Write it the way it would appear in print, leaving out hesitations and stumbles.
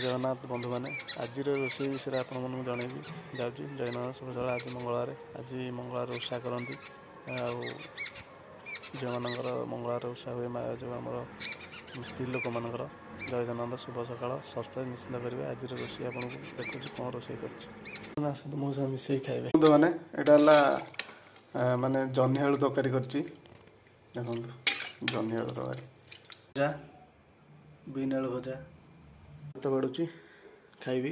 जगन्नाथ बंधु मैंने आज रोषे विषय आप जनइबी जाऊँगी जगन्नाथ शुभ सकाल। आज मंगलवार मंगलवार ओषा करती झील मानकर मंगलवार ओषा हुए जो आम स्त्री लोक मानकर जय जगन्नाथ शुभ सकाल। सब्सक्राइब निश्चित करेंगे। आज रोषे आपको देखुची कौन रोषे कर मो सब मिसई खाइबे बंधु मैंने यहाँ माने जह्नी आलू तरकारी कर जह्नी आलू तरकारी भजा बीन आलू भजा तो बढ़ुची खाइबी।